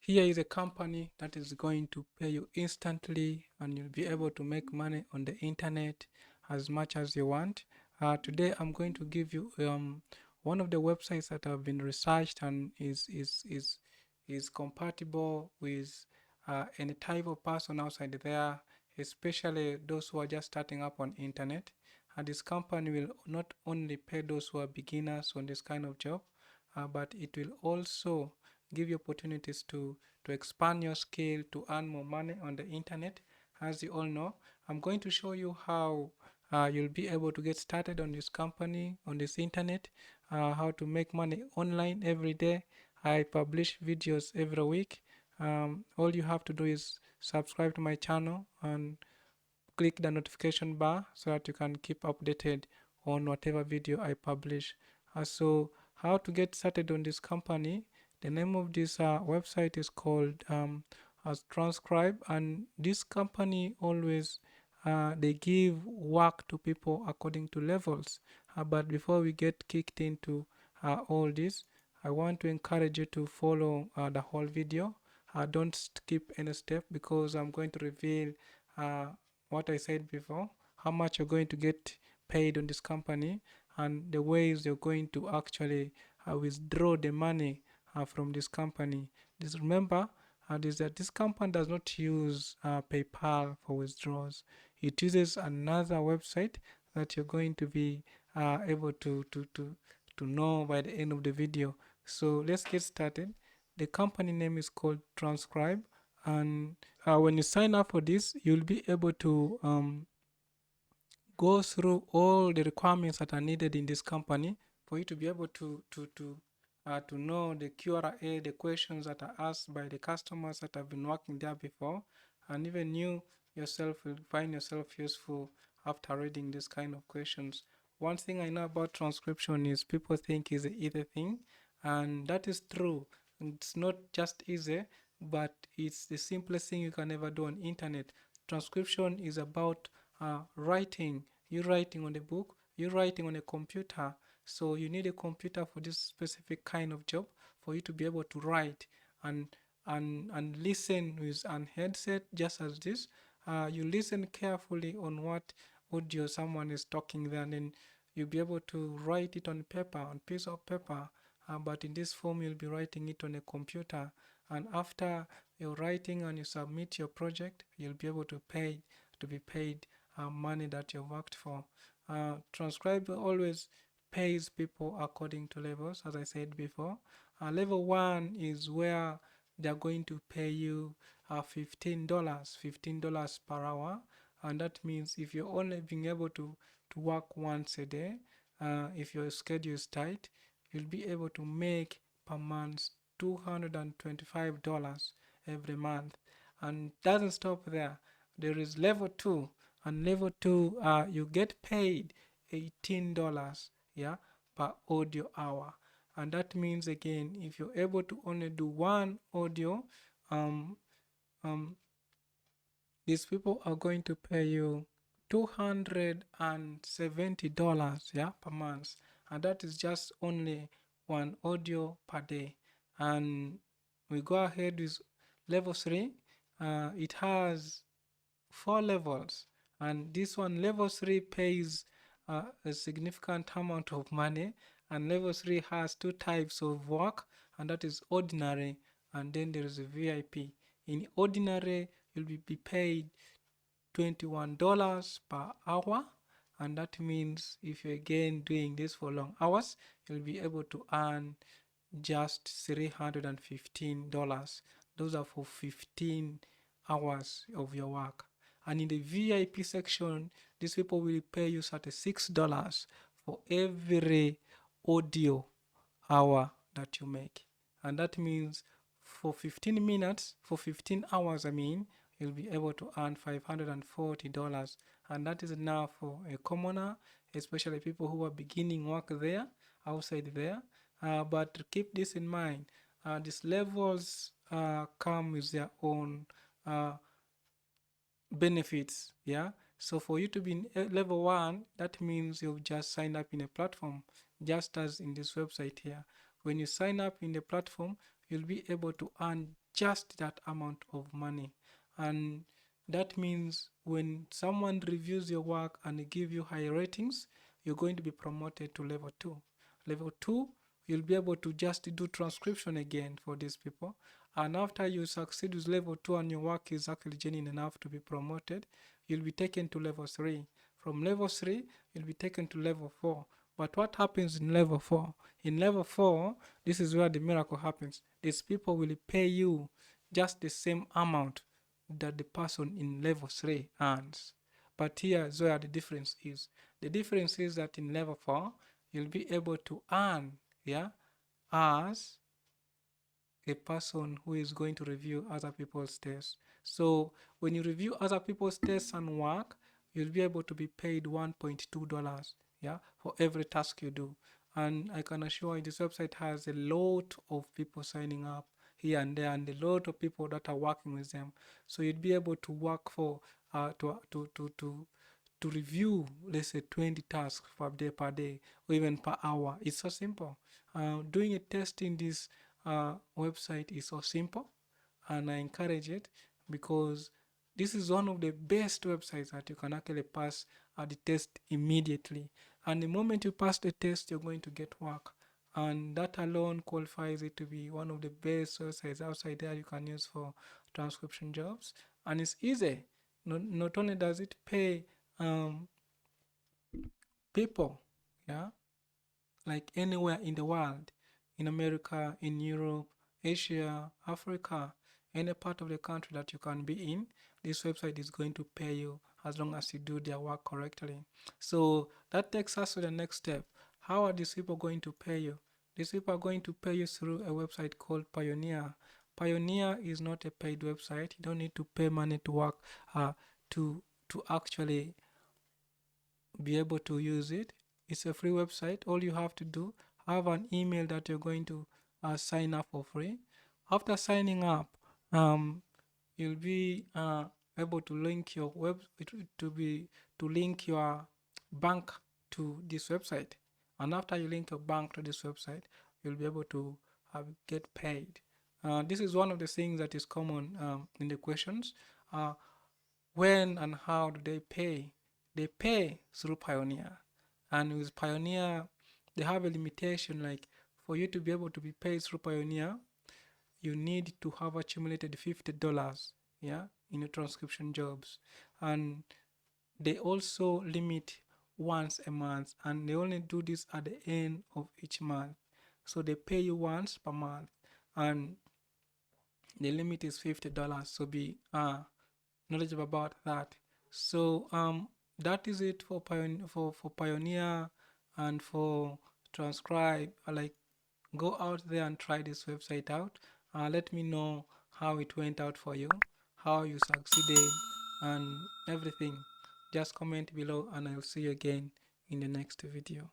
Here is a company that is going to pay you instantly, and you'll be able to make money on the internet as much as you want. Today I'm going to give you one of the websites that have been researched and is compatible with any type of person outside there, especially those who are just starting up on internet. And this company will not only pay those who are beginners on this kind of job, but it will also give you opportunities to expand your skill, to earn more money on the internet. As you all know, I'm going to show you how you'll be able to get started on this company, on this internet, how to make money online every day. I publish videos every week. All you have to do is subscribe to my channel and click the notification bar so that you can keep updated on whatever video I publish. So how to get started on this company? The name of this website is called as Transcribe, and this company always they give work to people according to levels. But before we get kicked into all this, I want to encourage you to follow the whole video. Don't skip any step, because I'm going to reveal what I said before, how much you're going to get paid on this company, and the ways you're going to actually withdraw the money from this company. Just remember is that this company does not use PayPal for withdrawals. It uses another website that you're going to be able to know by the end of the video. So let's get started. The company name is called Transcribe, and when you sign up for this, you'll be able to go through all the requirements that are needed in this company for you to be able to know the Q&A, the questions that are asked by the customers that have been working there before, and even you yourself will find yourself useful after reading this kind of questions. One thing I know about transcription is people think it's an easy thing, and that is true. It's not just easy, but it's the simplest thing you can ever do on internet. Transcription is about writing. You're writing on a book, you're writing on a computer. So you need a computer for this specific kind of job for you to be able to write and listen with an headset just as this. You listen carefully on what audio someone is talking there, and then you'll be able to write it on paper, on piece of paper. But in this form, you'll be writing it on a computer. And after you're writing and you submit your project, you'll be able to be paid money that you worked for. Transcribe always pays people according to levels, as I said before. Level 1 is where they're going to pay you $15 per hour, and that means if you're only being able to work once a day, if your schedule is tight, you'll be able to make per month $225 every month. And doesn't stop there. There is level 2, and level 2 you get paid $18 per audio hour. And that means, again, if you're able to only do one audio, um, these people are going to pay you $270 per month, and that is just only one audio per day. And we go ahead with level 3. It has 4 levels, and this one, level 3, pays a significant amount of money. And level 3 has 2 types of work, and that is ordinary, and then there is a VIP. In ordinary, you'll be paid $21 per hour, and that means if you're again doing this for long hours, you'll be able to earn just $315. Those are for 15 hours of your work. And in the VIP section, these people will pay you $36 for every audio hour that you make. And that means for 15 minutes, for 15 hours, you'll be able to earn $540. And that is enough for a commoner, especially people who are beginning work there, outside there. But keep this in mind. These levels come with their own benefits. So for you to be in level 1, that means you've just signed up in a platform, just as in this website here. When you sign up in the platform, you'll be able to earn just that amount of money. And that means when someone reviews your work and give you high ratings, you're going to be promoted to level 2. Level 2, you'll be able to just do transcription again for these people. And after you succeed with level 2 and your work is actually genuine enough to be promoted, you'll be taken to level 3. From level 3, you'll be taken to level 4. But what happens in level 4? In level 4, this is where the miracle happens. These people will pay you just the same amount that the person in level 3 earns. But here is where the difference is. The difference is that in level 4, you'll be able to earn, as a person who is going to review other people's tests. So when you review other people's tests and work, you'll be able to be paid $1.2, for every task you do. And I can assure you this website has a lot of people signing up here and there, and a lot of people that are working with them. So you'd be able to work for to review, let's say, 20 tasks per day or even per hour. It's so simple. Doing a test in this website is so simple, and I encourage it because this is one of the best websites that you can actually pass the test immediately. And the moment you pass the test, you're going to get work. And that alone qualifies it to be one of the best websites outside there you can use for transcription jobs. And it's easy. Not only does it pay people, like anywhere in the world, in America, in Europe, Asia, Africa, any part of the country that you can be in, this website is going to pay you as long as you do their work correctly. So that takes us to the next step. How are these people going to pay you? These people are going to pay you through a website called Pioneer. Pioneer is not a paid website. You don't need to pay money to work to actually be able to use it. It's a free website. All you have to do, have an email that you're going to sign up for free. After signing up, you'll be able to link your to link your bank to this website. And after you link your bank to this website, you'll be able to get paid. This is one of the things that is common in the questions. When and how do they pay? They pay through Pioneer. And with Pioneer, they have a limitation, like for you to be able to be paid through Pioneer, you need to have accumulated $50, in your transcription jobs. And they also limit once a month, and they only do this at the end of each month. So they pay you once per month, and the limit is $50. So be knowledgeable about that. So that is it for Pioneer and for Transcribe. Like, go out there and try this website out. Let me know how it went out for you, how you succeeded, and everything. Just comment below, and I'll see you again in the next video.